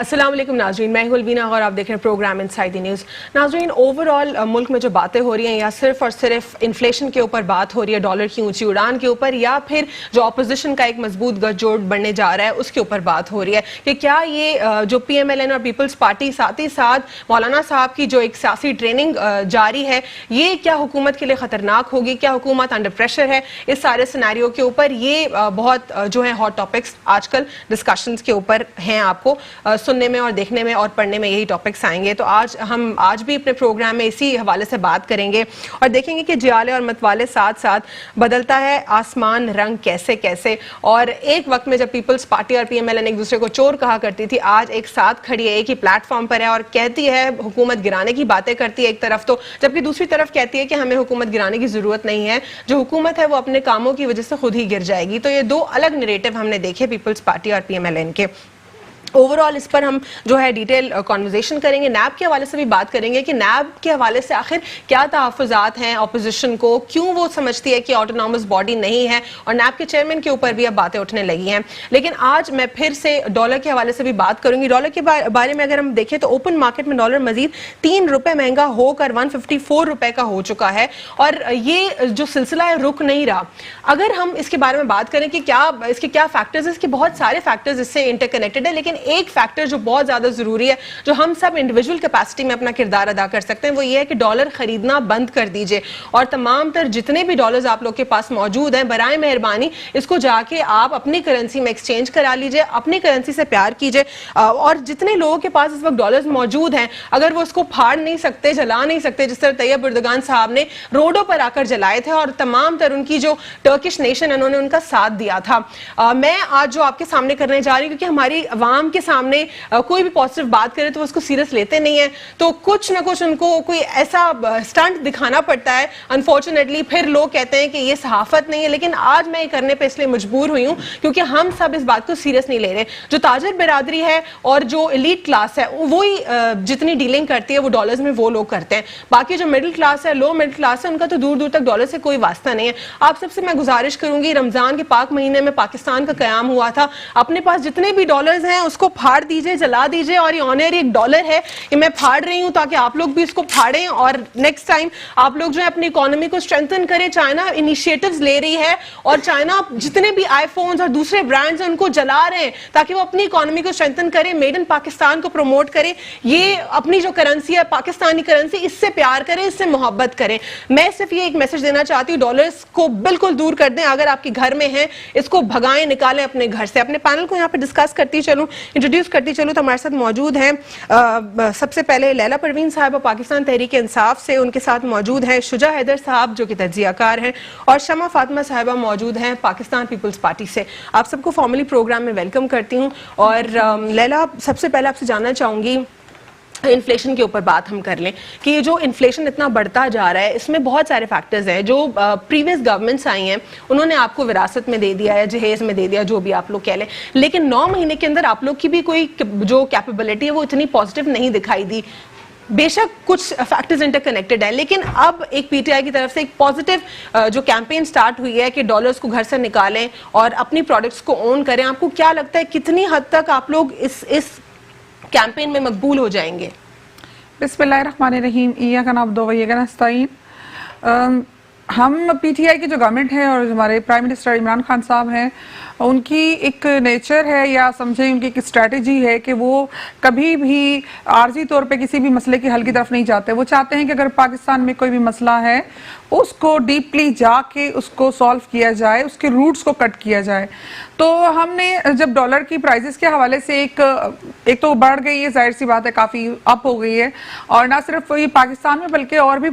अस्सलाम वालेकुम नाज़रीन, मैं हूं अलवीना और आप देख रहे हैं प्रोग्राम इनसाइड द न्यूज़। नाज़रीन, ओवरऑल मुल्क में जो बातें हो रही हैं या सिर्फ और सिर्फ इन्फ्लेशन के ऊपर बात हो रही है, डॉलर की ऊंची उड़ान के ऊपर, या फिर जो अपोजिशन का एक मजबूत गठजोड़ बनने जा रहा है उसके ऊपर बात हो रही है कि क्या ये जो PMLN और पीपल्स पार्टी साथ ही साथ मौलाना साहब की जो एक सियासी ट्रेनिंग जारी है, ये क्या हुकूमत के लिए खतरनाक होगी, क्या हुकूमत अंडर प्रेशर है? इस सारे सिनेरियो के ऊपर ये बहुत जो है हॉट टॉपिक्स आजकल डिस्कशंस के ऊपर हैं। आपको सुनने में और देखने में और पढ़ने में यही टॉपिक्स आएंगे। तो हम आज भी अपने प्रोग्राम में इसी हवाले से बात करेंगे और देखेंगे कि जियाले और मतवाले साथ साथ बदलता है आसमान रंग कैसे कैसे। और एक वक्त में जब पीपल्स पार्टी और PMLN एक दूसरे को चोर कहा करती थी, आज एक साथ खड़ी है, एक ही प्लेटफॉर्म पर है और कहती है हुकूमत गिराने की बातें करती है एक तरफ, तो जबकि दूसरी तरफ कहती है कि हमें हुकूमत गिराने की जरूरत नहीं है, जो हुकूमत है वो अपने कामों की वजह से खुद ही गिर जाएगी। तो ये दो अलग नैरेटिव हमने देखे पीपल्स पार्टी और PMLN के। ओवरऑल इस पर हम जो है डिटेल कॉन्वर्जेशन करेंगे। नैब के हवाले से भी बात करेंगे कि नैब के हवाले से आखिर क्या तहफ़्फ़ुज़ात हैं अपोजिशन को, क्यों वो समझती है कि ऑटोनॉमस बॉडी नहीं है, और नैब के चेयरमैन के ऊपर भी अब बातें उठने लगी हैं। लेकिन आज मैं फिर से डॉलर के हवाले से भी बात करूंगी। डॉलर के बारे में अगर हम देखें तो ओपन मार्केट में डॉलर मजीद 3 रुपए महंगा होकर 154 रुपए का हो चुका है और ये जो सिलसिला है रुक नहीं रहा। अगर हम इसके बारे में बात करें कि क्या इसके क्या फैक्टर्स हैं, इसके बहुत सारे फैक्टर्स इससे इंटरकनेक्टेड है, लेकिन एक फैक्टर जो बहुत ज्यादा जरूरी है, जो हम सब इंडिविजुअल कैपेसिटी में अपना किरदार अदा कर सकते हैं, वो ये है कि डॉलर खरीदना बंद कर दीजिए और तमाम तर जितने भी डॉलर्स आप लोग के पास मौजूद हैं, बराए मेहरबानी इसको जाके आप अपनी करेंसी में एक्सचेंज करा लीजिए, अपनी करेंसी से प्यार कीजिए। और जितने लोगों के पास इस वक्त डॉलर्स मौजूद हैं, अगर वो उसको फाड़ नहीं सकते, जला नहीं सकते, जिस तरह तैयब एर्दोगान साहब ने रोडों पर आकर जलाए थे और तमाम तर उनकी जो टर्किश नेशन है उन्होंने उनका साथ दिया था। मैं आज जो आपके सामने करने जा रही हूँ, क्योंकि हमारी अवाम के सामने कोई भी पॉजिटिव बात करे तो वो उसको सीरियस लेते नहीं है, तो कुछ ना कुछ उनको कोई ऐसा स्टंट दिखाना पड़ता है। अनफॉर्चुनेटली फिर लोग कहते हैं कि ये सहाफत नहीं है, लेकिन आज मैं ये करने पे इसलिए मजबूर हुई हूँ क्योंकि हम सब इस बात को सीरियस नहीं ले रहे। जो ताजर बिरादरी है और जो एलीट क्लास है वही जितनी डीलिंग करती है वो डॉलर्स में वो लोग करते हैं। बाकी जो मिडिल क्लास है, लो मिडिल क्लास है, उनका तो दूर दूर तक डॉलर से कोई वास्ता नहीं है। आप सबसे मैं गुजारिश करूंगी, रमजान के पाक महीने में पाकिस्तान का कयाम हुआ था, अपने पास जितने भी डॉलर्स हैं उसको फाड़ दीजिए, जला दीजिए। और ये ऑनरी एक डॉलर है, ये मैं फाड़ रही हूं ताकि आप लोग भी इसको फाड़ें और नेक्स्ट टाइम आप लोग जो है अपनी इकोनॉमी को स्ट्रेंथन करें। चाइना इनिशिएटिव्स ले रही है और चाइना जितने भी आईफोन्स और दूसरे ब्रांड्स हैं उनको जला रहे हैं ताकि वो अपनी इकोनॉमी को स्ट्रेंथन करें, मेड इन पाकिस्तान को प्रमोट करें। ये अपनी जो करेंसी है पाकिस्तानी करेंसी, इससे प्यार करें, इससे मोहब्बत करें। मैं सिर्फ ये एक मैसेज देना चाहती हूँ, डॉलर्स को बिल्कुल दूर कर दें। अगर आपके घर में है इसको भगाएं, निकालें अपने घर से। अपने पैनल को यहाँ पे डिस्कस करती चलूं, इंट्रोड्यूस करती चलूं तो हमारे साथ मौजूद हैं सबसे पहले लैला परवीन साहब पाकिस्तान तहरीक इंसाफ से, उनके साथ मौजूद हैं शुजा हैदर साहब जो कि तज्जियाकार हैं, और शमा फातिमा साहिबा मौजूद हैं पाकिस्तान पीपल्स पार्टी से। आप सबको फॉर्मली प्रोग्राम में वेलकम करती हूँ। और लैला, सबसे पहले आपसे जानना चाहूंगी, इन्फ्लेशन के ऊपर बात हम कर लें कि ये जो इन्फ्लेशन इतना बढ़ता जा रहा है इसमें बहुत सारे फैक्टर्स हैं। जो प्रीवियस गवर्नमेंट्स आई हैं उन्होंने आपको विरासत में दे दिया है, जहेज में दे दिया, जो भी आप लोग कह लें, लेकिन 9 महीने के अंदर आप लोग की भी कोई जो कैपेबिलिटी है वो इतनी पॉजिटिव नहीं दिखाई दी। बेशक कुछ फैक्टर्स इंटरकनेक्टेड है, लेकिन अब एक PTI की तरफ से एक पॉजिटिव जो कैंपेन स्टार्ट हुई है कि डॉलर्स को घर से निकालें और अपनी प्रोडक्ट्स को ओन करें। आपको क्या लगता है कितनी हद तक आप लोग इस कैंपेन में मकबूल हो जाएंगे? बिस्मिल्लाहिर्रहमानिर्रहीम, इय्याका नअब्दु व इय्याका नस्तईन। हम PTI की जो गवर्नमेंट है और हमारे प्राइम मिनिस्टर इमरान खान साहब हैं, उनकी एक नेचर है या समझें उनकी एक स्ट्रैटेजी है कि वो कभी भी आर्जी तौर पे किसी भी मसले की हल की तरफ नहीं जाते। वो चाहते हैं कि अगर पाकिस्तान में कोई भी मसला है उसको डीपली जाके उसको सॉल्व किया जाए, उसके रूट्स को कट किया जाए। तो हमने जब डॉलर की प्राइसेस के हवाले से एक तो बढ़ गई है, जाहिर सी बात है, काफ़ी अप हो गई है, और ना सिर्फ ये पाकिस्तान में बल्कि और भी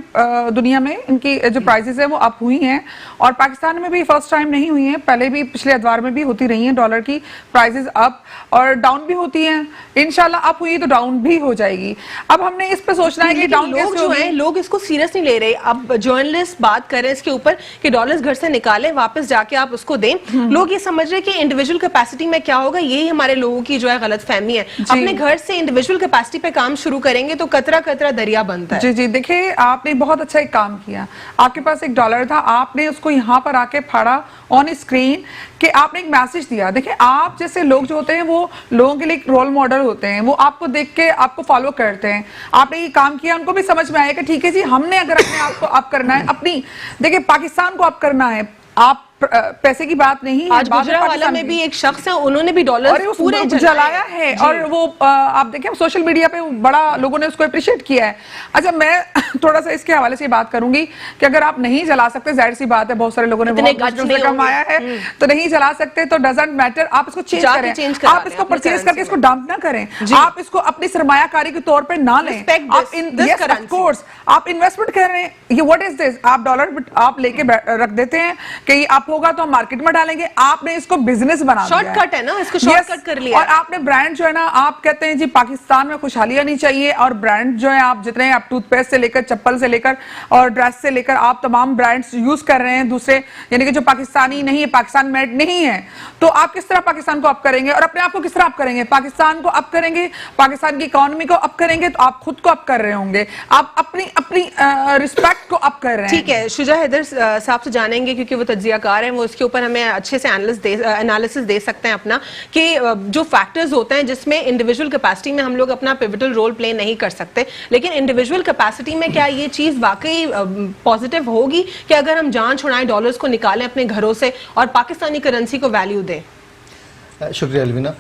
दुनिया में इनकी जो प्राइसेस है वो अप हुई हैं। और पाकिस्तान में भी फर्स्ट टाइम नहीं हुई हैं, पहले भी पिछले अदवार में भी होती रही हैं डॉलर की प्राइसेस अप और डाउन भी होती हैं। इंशाल्लाह अप हुई तो डाउन भी हो जाएगी। अब हमने इस पे सोचना है कि डाउन लोग जो हैं, लोग इसको सीरियस नहीं ले रहे। अब जर्नलिस्ट बात करें इसके ऊपर कि डॉलर्स घर से निकालें, वापस जाके आप उसको दें, लोग ये समझ रहे कि इंडिविजुअल कैपेसिटी में क्या होगा। यही हमारे लोगों की जो है गलत फहमी है। अपने घर से इंडिविजुअल कैपेसिटी पे काम शुरू करेंगे तो कतरा कतरा दरिया बनता है। जी जी, देखिए आपने बहुत अच्छा एक काम किया। आपके पास एक डॉलर था, आपने उसको यहाँ पर आके फाड़ा ऑन स्क्रीन कि आपने ایک میسج دیا. دیکھیں آپ جیسے لوگ جو ہوتے ہیں وہ لوگوں کے لیے ایک رول ماڈل ہوتے ہیں, وہ آپ کو دیکھ کے آپ کو فالو کرتے ہیں. آپ نے یہ کام کیا, ان کو بھی سمجھ میں آیا کہ ٹھیک ہے جی, ہم نے اگر اپنے آپ کو اب کرنا ہے, اپنی دیکھیں پاکستان کو اب کرنا ہے, آپ پیسے کی بات نہیں ہے. آج گجرانوالہ میں بھی ایک شخص ہے, انہوں نے بھی ڈالر پورے جلایا ہے, اور وہ آپ دیکھیں سوشل میڈیا پہ بڑا لوگوں نے اس کو اپریشیٹ کیا ہے. اچھا میں تھوڑا سا اس کے حوالے سے بات کروں گی کہ اگر آپ نہیں جلا سکتے, ظاہر سی بات ہے بہت سارے لوگوں نے بہت سے کمایا ہے تو نہیں جلا سکتے, تو ڈزنٹ میٹر, آپ اس کو چینج کریں, آپ اس کو پرچیز کر کے اس کو ڈمپ نہ کریں, آپ اس کو اپنی سرمایہ کاری کے طور پہ نہ لیں. آپ انویسٹمنٹ کر رہے ہیں, یہ واٹ از دس, آپ ڈالر آپ لے کے رکھ دیتے ہیں کہ یہ آپ ہوگا تو ہم مارکیٹ میں ڈالیں گے, آپ نے اس کو بزنس بنا دیا, شارٹ کٹ ہے نا, اس کو شارٹ کٹ کر لیا. اور آپ نے برانڈ جو ہے نا, آپ کہتے ہیں جی پاکستان میں خوشحالی آنی چاہیے, اور برانڈ جو ہے آپ جتنے آپ ٹوتھ پیسٹ سے لے کر چپل سے لے کر اور ڈریس سے لے کر آپ تمام برانڈز یوز کر رہے ہیں دوسرے, یعنی کہ جو پاکستانی نہیں ہے, پاکستان میڈ نہیں ہے, تو آپ کس طرح پاکستان کو اپ کریں گے, اور اپنے آپ کو کس طرح اپ کریں گے؟ پاکستان کو اپ کریں گے, پاکستان کی اکانومی کو اپ کریں گے, تو آپ خود کو اپ کر رہے ہوں گے, آپ اپنی رسپیکٹ کو اپ کر رہے ہیں. ٹھیک ہے, شجاع حیدر صاحب سے جانیں گے کیونکہ وہ تجزیہ کار ہیں, وہ اس کے اوپر ہمیں اچھے سے انالیسس دے سکتے ہیں اپنا, کہ جو فیکٹرز ہوتے ہیں جس میں انڈیویجول کیپیسٹی میں ہم لوگ اپنا پیوٹل رول پلے نہیں کر سکتے, لیکن انڈیویجول کیپیسٹی میں کیا یہ چیز واقعی پازیٹیو ہوگی کہ اگر ہم جان چھڑائیں, ڈالرز کو نکالیں اپنے گھروں سے اور پاکستانی کرنسی کو ویلیو دیں؟ شکریہ الوینا.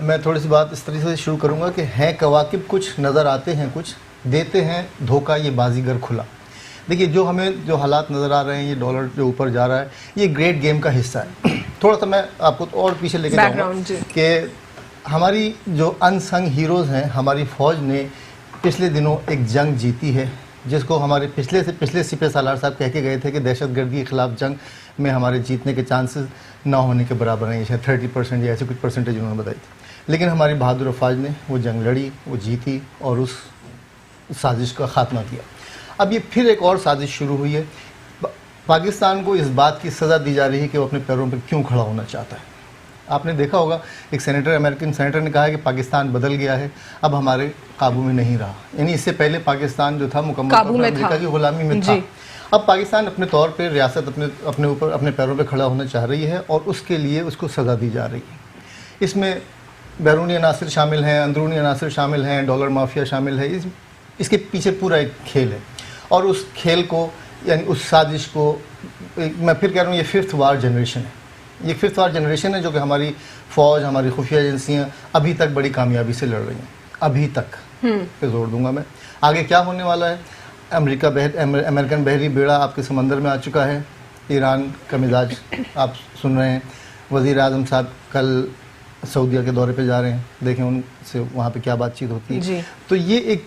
میں تھوڑی سی بات اس طریقے سے شروع کروں گا کہ ہیں کواکب کچھ نظر آتے ہیں, کچھ دیتے ہیں دھوکہ یہ بازیگر کھلا. دیکھیے جو ہمیں جو حالات نظر آ رہے ہیں, یہ ڈالر جو اوپر جا رہا ہے, یہ گریٹ گیم کا حصہ ہے. تھوڑا سا میں آپ کو اور پیچھے لے کے جاؤں گا کہ ہماری جو ان سنگ ہیروز ہیں, ہماری فوج نے پچھلے دنوں ایک جنگ جیتی ہے, جس کو ہمارے پچھلے سپہ سالار صاحب کہہ کے گئے تھے کہ دہشت گردی کے خلاف جنگ میں ہمارے جیتنے کے چانسز نہ ہونے کے برابر ہیں, یہ شاید 30% یا ایسے کچھ پرسنٹیج انہوں نے بتائی تھی. لیکن ہماری بہادر افواج نے وہ جنگ لڑی, وہ جیتی اور اس سازش کا خاتمہ کیا. اب یہ پھر ایک اور سازش شروع ہوئی ہے. پاکستان کو اس بات کی سزا دی جا رہی ہے کہ وہ اپنے پیروں پہ کیوں کھڑا ہونا چاہتا ہے. آپ نے دیکھا ہوگا ایک امریکن سینیٹر نے کہا ہے کہ پاکستان بدل گیا ہے, اب ہمارے قابو میں نہیں رہا. یعنی اس سے پہلے پاکستان جو تھا مکمل طور پر امریکہ کی غلامی میں تھا. اب پاکستان اپنے طور پہ ریاست اپنے اوپر اپنے پیروں پہ کھڑا ہونا چاہ رہی ہے, اور اس کے لیے اس کو سزا دی جا رہی ہے. اس میں بیرونی عناصر شامل ہیں, اندرونی عناصر شامل ہیں, ڈالر مافیا شامل ہے. اس کے پیچھے پورا ایک کھیل ہے, اور اس کھیل کو یعنی اس سازش کو میں پھر کہہ رہا ہوں, یہ 5th وار جنریشن ہے. یہ 5th وار جنریشن ہے جو کہ ہماری فوج, ہماری خفیہ ایجنسیاں ابھی تک بڑی کامیابی سے لڑ رہی ہیں. ابھی تک پہ زور دوں گا میں. آگے کیا ہونے والا ہے؟ امریکن بحری بیڑا آپ کے سمندر میں آ چکا ہے. ایران کا مزاج آپ سن رہے ہیں. وزیر اعظم صاحب کل سعودیہ کے دورے پہ جا رہے ہیں, دیکھیں ان سے وہاں پہ کیا بات چیت ہوتی ہے. تو یہ ایک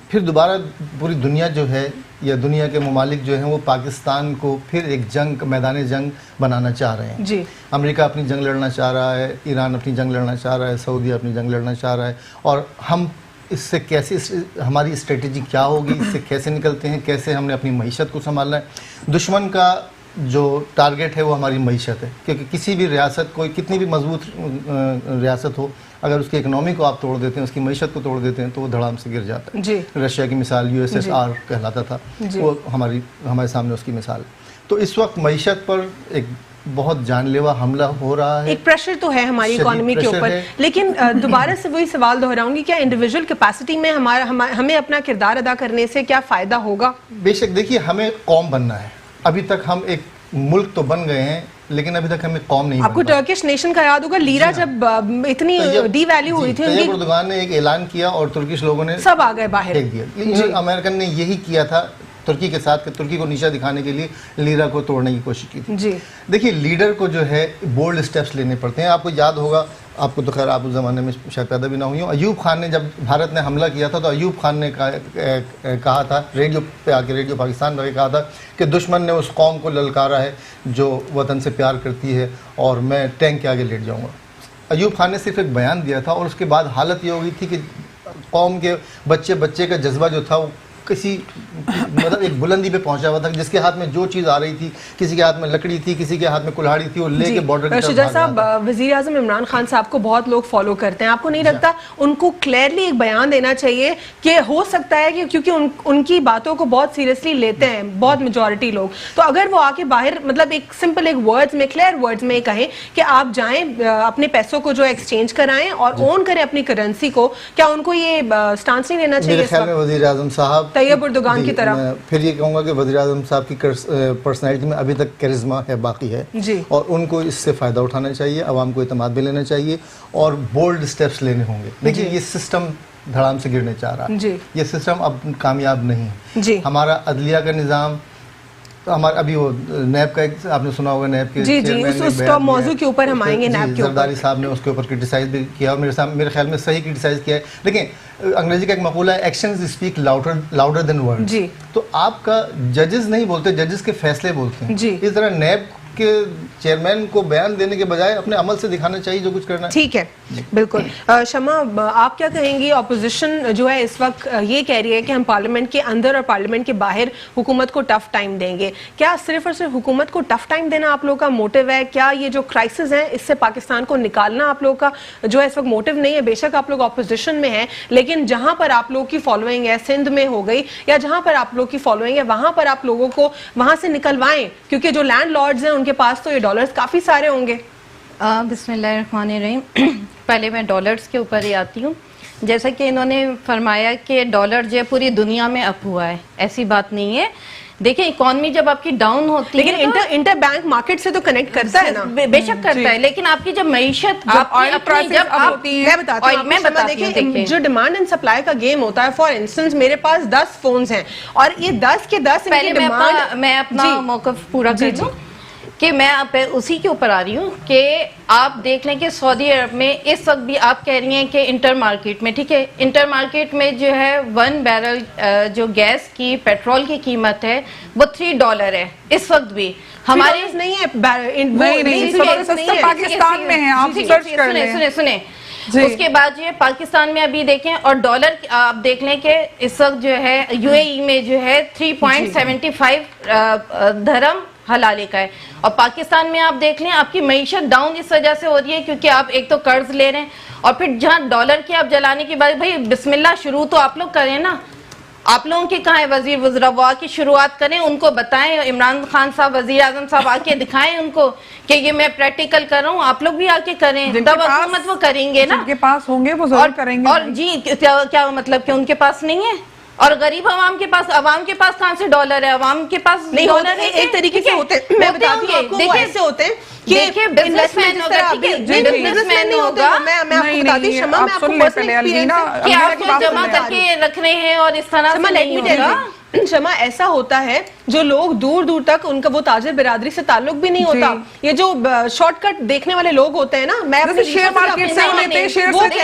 پھر دوبارہ پوری دنیا جو ہے, یا دنیا کے ممالک جو ہیں, وہ پاکستان کو پھر ایک میدان جنگ بنانا چاہ رہے ہیں. امریکہ اپنی جنگ لڑنا چاہ رہا ہے, ایران اپنی جنگ لڑنا چاہ رہا ہے, سعودیہ اپنی جنگ لڑنا چاہ رہا ہے. اور ہم اس سے کیسے, ہماری اسٹریٹجی کیا ہوگی, اس سے کیسے نکلتے ہیں, کیسے ہم نے اپنی معیشت کو سنبھالنا ہے. دشمن کا جو ٹارگٹ ہے وہ ہماری معیشت ہے, کیونکہ کسی بھی ریاست, کوئی کتنی بھی مضبوط ریاست ہو, اگر اس کی اکنامی کو آپ توڑ دیتے ہیں, اس کی معیشت کو توڑ دیتے ہیں, تو وہ دھڑام سے گر جاتا ہے. رشیا کی مثال USSR کہلاتا تھا, وہ ہمارے سامنے اس کی مثال. تو اس وقت معیشت پر ایک بہت جان لیوا حملہ ہو رہا ہے. ایک پریشر تو ہے ہماری اکانومی کے اوپر, لیکن دوبارہ سے وہی سوال دہراؤں گی, کیا انڈیویجول کیپیسٹی میں ہمیں اپنا کردار ادا کرنے سے کیا فائدہ ہوگا؟ بے شک. دیکھیے ہمیں قوم بننا ہے. ابھی تک ہم ایک ملک تو بن گئے ہیں, لیکن ابھی تک ہمیں قوم نہیں. آپ کو ٹرکش نیشن کا یاد ہوگا, لیرا جب اتنی ڈی ویلیو ہوئی تھی, طیب اردوغان نے ایک اعلان کیا اور ترکش لوگوں نے سب آ گئے باہر پھینک دیا. امریکن نے یہی کیا تھا ترکی کے ساتھ, کہ ترکی کو نیچا دکھانے کے لیے لیرا کو توڑنے کی کوشش کی تھی. دیکھیے لیڈر کو جو ہے بولڈ سٹیپس لینے پڑتے ہیں. آپ کو یاد ہوگا, آپ کو تو خیر آپ اس زمانے میں شاید پیدا بھی نہ ہوئی ہوں, ایوب خان نے جب بھارت نے حملہ کیا تھا, تو ایوب خان نے کہا تھا ریڈیو پہ آ کے, ریڈیو پاکستان پہ کہا تھا کہ دشمن نے اس قوم کو للکارا ہے جو وطن سے پیار کرتی ہے, اور میں ٹینک کے آگے لیٹ جاؤں گا. ایوب خان نے صرف ایک بیان دیا تھا, اور اس کے بعد حالت یہ ہو گئی تھی کہ قوم کے بچے کا جذبہ جو تھا وہ किसी मतलब एक बुलंदी पे पहुंचा हुआ था, जिसके हाथ में जो चीज़ आ रही थी, किसी के हाथ में लकड़ी थी, किसी के हाथ में कुल्हाड़ी थी, वो लेके बॉर्डर की तरफ शुजा भाग रहा साहब, था। वजीर आजम इमरान खान साहब को बहुत लोग फॉलो करते हैं, आपको नहीं लगता उनको क्लियरली एक बयान देना चाहिए कि हो सकता है कि क्योंकि उनकी बातों को बहुत सीरियसली लेते हैं बहुत मेजॉरिटी लोग, तो अगर वो आके बाहर मतलब एक सिंपल एक वर्ड्स में, क्लियर वर्ड्स में कहें कि आप जाएं अपने पैसों को जो एक्सचेंज कराएं और ओन करें अपनी करेंसी को, क्या उनको ये स्टांस नहीं लेना चाहिए? मेरे ख्याल में वज़ीर आज़म साहब तैयब उर्दुगान की तरह। मैं फिर ये कहूँगा कि वज़ीर आज़म साहब की पर्सनैलिटी में अभी तक कैरिज़मा है, बाकी है जी। और उनको इससे फ़ायदा उठाना चाहिए, आवाम को इत्मीनान भी लेना चाहिए और बोल्ड स्टेप्स लेने होंगे। देखिए ये सिस्टम धड़ाम से गिरने चाह रहा है, ये सिस्टम अब कामयाब नहीं है। हमारा अदलिया का निज़ाम, तो हमारा अभी वो नैब का एक आपने सुना होगा, नैब के चेयरमैन ने उस मौजू के ऊपर हम आएंगे, नैब के ऊपर जरदारी साहब ने उसके ऊपर क्रिटिसाइज भी किया और मेरे ख्याल में सही क्रिटिसाइज किया है। लेकिन अंग्रेजी का एक मकूला है, actions speak louder than words. तो आपका जजेस नहीं बोलते, जजेस के फैसले बोलते हैं। इस तरह नैब के चेयरमैन को बयान देने के बजाय अपने अमल से दिखाना चाहिए जो कुछ करना है। ठीक है, बिल्कुल। शमा, आप क्या कहेंगी? ऑपोजिशन जो है इस वक्त ये कह रही है कि हम पार्लियामेंट के अंदर और पार्लियामेंट के बाहर हुकूमत को टफ टाइम देंगे। क्या सिर्फ और सिर्फ हुकूमत को टफ टाइम देना आप लोगों का मोटिव है? क्या ये जो क्राइसिस है इससे पाकिस्तान को निकालना आप लोगों का जो है इस वक्त मोटिव नहीं है? बेशक आप लोग ऑपोजिशन में हैं, लेकिन जहां पर आप लोग की फॉलोइंग है, सिंध में हो गई या जहां पर आप लोग की फॉलोइंग है, वहां पर आप लोगों को वहां से निकलवाएं, क्योंकि जो लैंड लॉर्ड्स हैं उनके पास तो ये डॉलर्स काफी सारे होंगे। बिस्मिल्लाहिर्रहमानिर्रहीम। पहले मैं डॉलर्स के ऊपर ही आती हूँ। जैसा कि इन्होंने फरमाया कि डॉलर जो है पूरी दुनिया में अप हुआ है, ऐसी बात नहीं है। देखिए इकोनॉमी जब आपकी डाउन होती लेकिन है, इंटर बैंक मार्केट से तो कनेक्ट करता है ना, बेशक करता है, लेकिन आपकी जब मईशत मैं बताती हूँ, देखिए जो डिमांड एंड सप्लाई का गेम होता है, फॉर इंस्टेंस मेरे पास 10 फोन्स हैं और ये 10 के 10 पहले मैं अपना मौक़िफ़ पूरा कर दूं कि मैं आप उसी के ऊपर आ रही हूँ कि आप देख लें कि सऊदी अरब में इस वक्त भी आप कह रही हैं कि इंटर मार्केट में, ठीक है, इंटर मार्केट में जो है 1 बैरल जो गैस की पेट्रोल की कीमत है वो $3 है इस वक्त भी। हमारे नहीं है, पाकिस्तान में है, आप सर्च कर लें। सुने उसके बाद जो है पाकिस्तान में अभी देखें और डॉलर आप देख लें कि इस वक्त जो है यूएई में जो है 3.75 धर्म हलाले का है, और पाकिस्तान में आप देख लें आपकी मईशत डाउन इस वजह से हो रही है क्योंकि आप एक तो कर्ज ले रहे हैं और फिर जहां डॉलर की आप जलाने की बात, भाई बिस्मिल्लाह शुरू तो आप लोग करें ना। आप लोगों के कहाँ है वजीर वज़रा, वो आके शुरुआत करें, उनको बताएं, इमरान खान साहब वजीर आजम साहब आके दिखाएं उनको कि ये मैं प्रैक्टिकल कर रहा हूँ, आप लोग भी आके करें, तब हुकूमत वो करेंगे ना, जिनके पास होंगे वो जरूर करेंगे। और जी क्या मतलब कि उनके पास नहीं है, और गरीब अवाम के पास कहाँ से डॉलर है? अवाम के पास नहीं डॉलर है, एक तरीके से होते हैं, मैं बताती हूँ आपको, वो ऐसे होते हैं कि बिजनेसमैन होगा, बिजनेसमैन होगा, मैं आपको बताती हूँ शमा, मैं आपको पर्सनल एक्सपीरियंस कि आपको जमा करके रख रहे हैं और इस तरह से नहीं होगा। शमा, ऐसा होता है जो लोग दूर दूर तक उनका वो ताजिर बिरादरी से ताल्लुक भी नहीं होता, ये जो शॉर्टकट देखने वाले लोग होते हैं ना, मैं अपने शेयर मार्केट से लेते हैं,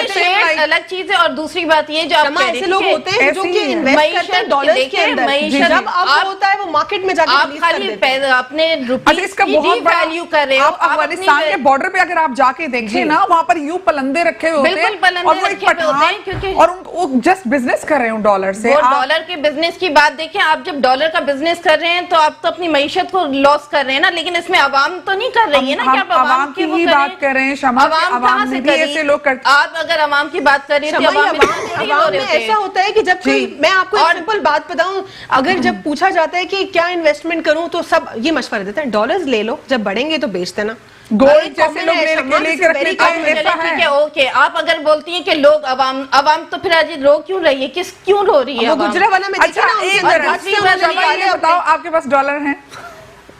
शेयर अलग चीज है, और दूसरी बात ये जो आप ऐसे लोग होते हैं जो कि इन्वेस्ट करते हैं डॉलर्स के अंदर, जब अब होता है वो मार्केट में जाकर आप खाली अपने रुपीस की वैल्यू कर रहे हो। आप अफगानिस्तान के बॉर्डर पे अगर आप जाके देखें ना, वहाँ पर यूं पलंदे रखे हुए होते हैं और वो एक पठान और वो जस्ट बिजनेस कर रहे हैं डॉलर से। डॉलर के बिजनेस की बात देखें, आप जब डॉलर का बिजनेस कर रहे हैं तो आप तो अपनी मईशत को लॉस कर रहे हैं ना, लेकिन इसमें आवाम तो नहीं कर रही है ना, कि आप आवाम की ही बात कर रहे हैं। आवाम से ऐसे लोग करते, आप अगर आवाम की बात कर रही हैं, आवाम में ऐसा होता है कि जब कोई, मैं आपको एक सिंपल बात बताऊं, अगर जब पूछा जाता है कि क्या इन्वेस्टमेंट करूं तो सब ये मशवरा देते हैं, डॉलर्स ले लो, जब बढ़ेंगे तो बेच देना। गोल्ड जैसे लोग लेकर रखते हैं। ओके, आप अगर बोलती हैं कि लोग आवाम तो फिर आज रो क्यों रही है, क्यों रो रही है? गुजरावाला में बताओ, आपके पास डॉलर हैं?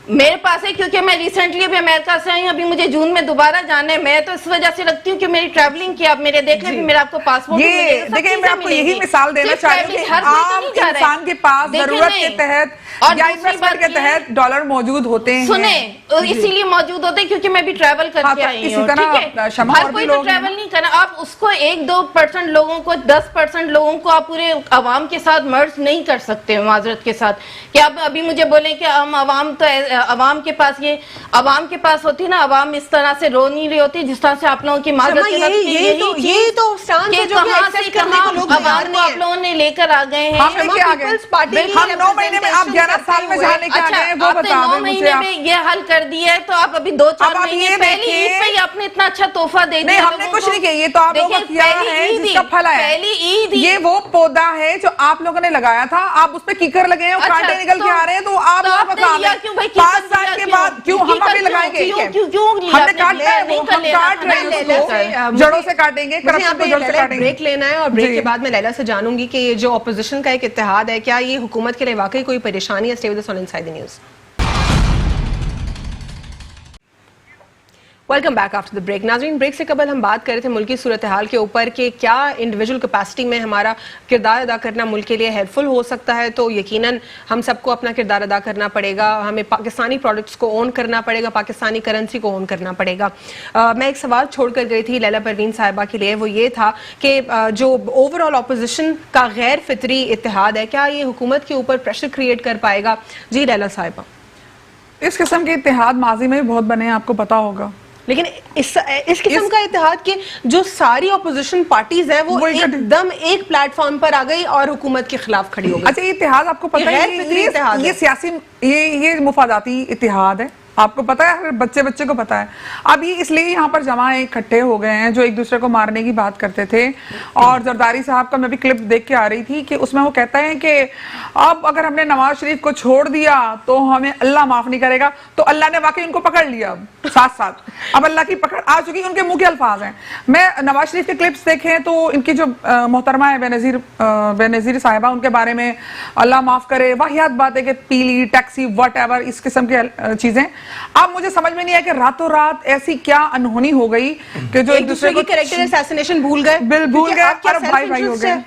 मेरे पास है, क्योंकि मैं रिसेंटली अभी अमेरिका से आई हूँ, अभी मुझे जून में दोबारा जाना है। मैं तो इस वजह से रखती हूँ कि मेरी ट्रैवलिंग की, आप मेरे देख लें, मेरा आपको पासपोर्ट देखिए, मैं आपको यही मिसाल देना चाह रही हूँ कि आम इंसान के पास जरूरत के तहत और या दूसरी इन्वेस्टमेंट बात के ये है- तहत डॉलर मौजूद होते हैं। सुने, इसीलिए मौजूद होते हैं क्योंकि मैं भी ट्रैवल हाँ, करके तो आई इसी हूँ, तरह ठीक है? शमा हर और कोई भी तो लोग हैं ट्रैवल नहीं करना, आप उसको 1-2% लोगों को 10% लोगों को आप पूरे अवाम के साथ मर्ज नहीं कर सकते माजरत के साथ कि आप अभी मुझे बोले कि हम अवाम तो अवाम के पास ये अवाम के पास होती ना, अवाम इस तरह से रो नहीं रही होती जिस तरह से आप लोगों की माजरत के साथ कि यही तो स्टांस है जो कि कहाँ एक्सेप्ट से करने कहाँ को लोग अवाम तैयार को नहीं आप है। लोगों ने लेकर आ गए हैं। हम लेके आ गए, पीपल्स पार्टी की हम 9 महीने में आप 11 साल में जहाँ लेके आ अच्छा, गए हैं वो आपने बता 9 दें मुझे महीने आप। में ये हल कर दिया है तो आप अभी 2-4 अब आप महीने ये पहली ईद देखिए- पे ही आपने इतना अच्छा तोहफा दे नहीं, दिया हमने लोगों कुछ को। नहीं किया, ये तो आप लोगों को देखिए, किया पहली है ईद ही- जिसका फल है। पहली ईद ही- ये वो पौधा है जो आप लोगों ने लगाया था, आप उस पे कीकर लगे हैं और अच्छा, कांटे निकल के आ रहे हैं, तो आप तो लोगों का आपने काम लिया है। क्यों भाई? 5 कीकर साल लिया के क्यों? बाद क्यों हम कीकर अभी क्यों? लगाएंगे? क्यों लिया हमने आपने? काटना है नहीं वो, कर हम लेना काट था, रहे नहीं हैं ले उसको, लेना था। जड़ों से काटेंगे, मुझे करप्शन यहाँ को पे जड़ से लैला काटेंगे। ब्रेक लेना है और ब्रेक जी। के बाद मैं लैला से जानूंगी कि ये जो अपोजिशन का एक इत्तेहाद है, क्या ये हुकूमत के लिए वाकई कोई परेशानी है? Stay with us on inside the news. Welcome back after the break. नाज़रीन, ब्रेक से कबल हम बात कर रहे थे मुल्की सूरत हाल के ऊपर कि क्या इंडिविजुअल कैपेसिटी में हमारा किरदार अदा करना मुल्क के लिए हेल्पफुल हो सकता है। तो यकीनन हम सबको अपना किरदार अदा करना पड़ेगा, हमें पाकिस्तानी प्रोडक्ट्स को ओन करना पड़ेगा, पाकिस्तानी करेंसी को ओन करना पड़ेगा। मैं एक सवाल छोड़ कर गई थी लैला परवीन साहिबा के लिए, वो ये था कि जो ओवरऑल अपोजिशन का गैर फितरी इत्तेहाद है, क्या ये हुकूमत के ऊपर प्रेशर क्रिएट कर पाएगा? जी लैला साहिबा। इस किस्म के इत्तेहाद माजी में भी बहुत बने हैं, आपको पता होगा, लेकिन इस किस्म का इत्तेहाद के जो सारी अपोजिशन पार्टीज हैं वो एकदम एक प्लेटफॉर्म पर आ गई और हुकूमत के खिलाफ खड़ी हो गई। अच्छा, ये इत्तेहाद आपको पता ये है, गैर फितरी इत्तेहाद ये है। सियासी ये मुफादाती इत्तेहाद है, आपको पता है, हर बच्चे को पता है। अब ये इसलिए यहाँ पर जमा इकट्ठे हो गए हैं जो एक दूसरे को मारने की बात करते थे। और जरदारी साहब का मैं भी क्लिप देख के आ रही थी कि उसमें वो कहता है कि अब अगर हमने नवाज शरीफ को छोड़ दिया तो हमें अल्लाह माफ नहीं करेगा। तो अल्लाह ने वाकई उनको पकड़ लिया, अब साथ अब अल्लाह की पकड़ आ चुकी, उनके मुंह के अल्फाज हैं। मैं नवाज शरीफ के क्लिप्स देखें तो इनकी जो मोहतरमा है बेनजीर साहिबा, उनके बारे में अल्लाह माफ करे वाहियात बात है कि पीली टैक्सी वट एवर इस किस्म की चीजें। अब मुझे समझ में नहीं आया कि रातों रात ऐसी क्या अनहोनी हो गई कि जो एक दूसरे को कैरेक्टर असैसिनेशन भूल गए, भूल गए और भाई भाई हो गए।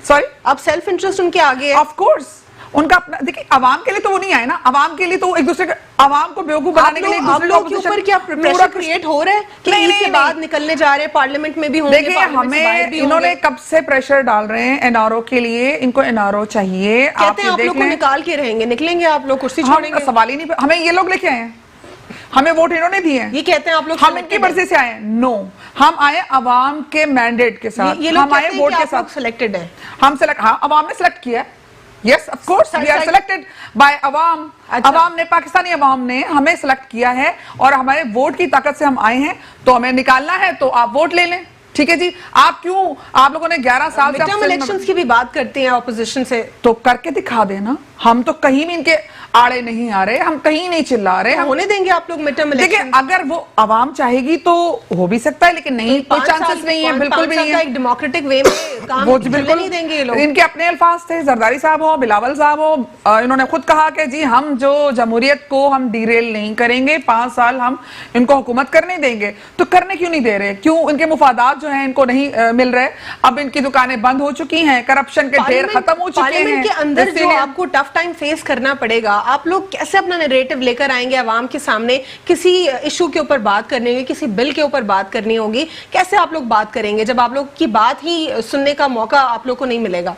सॉरी, अब सेल्फ इंटरेस्ट उनके आगे है। ऑफ कोर्स उनका अपना, देखिए अवाम के लिए तो वो नहीं आए ना, अवाम के लिए तो एक दूसरे अवाम को बेवकूफ बनाने के लिए एक दूसरे के ऊपर क्या प्रेशर क्रिएट हो रहा है कि ईद के बाद निकलने जा रहे हैं, पार्लियामेंट में भी होंगे, देखिए हमें इन्होंने कब से प्रेशर डाल रहे हैं एनआरओ के लिए, इनको एनआरओ चाहिए। कहते हैं आप लोग को निकाल के रहेंगे, निकलेंगे आप लोग, कुर्सी छोड़ेंगे, सवाल ही नहीं, हमें ये लोग लेके आए हैं, हमें वोट इन्होंने दिए हैं, ये कहते हैं आप लोग हम इनकी मर्जी से आए। नो, हम आए अवाम के मैंडेट के साथ, ये लोग हम आए वोट के साथ, सिलेक्टेड है, हम सिलेक्ट, हाँ अवाम ने सिलेक्ट किया है। Yes of course we are selected by अवाम। अवाम ने, पाकिस्तानी अवाम ने हमें सिलेक्ट किया है और हमारे वोट की ताकत से हम आए हैं। तो हमें निकालना है तो आप वोट ले लें, ठीक है जी। आप क्यों, आप लोगों ने 11 साल से इलेक्शंस की भी बात करते हैं अपोजिशन से, तो करके दिखा देना। हम तो कहीं भी इनके आड़े नहीं आ रहे, हम कहीं नहीं चिल्ला रहे, हम होने देंगे आप लोग मिड टर्म देखिए अगर वो अवाम चाहेगी तो हो भी सकता है, लेकिन नहीं, कोई चांसेस नहीं है, बिल्कुल भी नहीं है। एक डेमोक्रेटिक वे में काम वो बिल्कुल नहीं देंगे ये लोग। इनके अपने अल्फाज थे, जरदारी साहब हो, बिलावल साहब हो, इन्होंने खुद कहा कि जी हम जो जमहूरियत को हम डीरेल नहीं करेंगे, 5 साल हम इनको हुकूमत करने देंगे। तो करने क्यों नहीं दे रहे? क्यों? इनके मुफादात जो हैं इनको नहीं मिल रहे। अब इनकी दुकानें बंद हो चुकी हैं, करप्शन के ढेर खत्म हो चुके हैं। पार्लियामेंट के अंदर जो आपको टफ टाइम फेस करना पड़ेगा, आप लोग कैसे अपना नैरेटिव लेकर आएंगे अवाम के सामने? किसी इशू के ऊपर बात करनी होगी, किसी बिल के ऊपर बात करनी होगी, कैसे आप लोग बात करेंगे जब आप लोग की बात ही सुनने का मौका आप लोग को नहीं मिलेगा?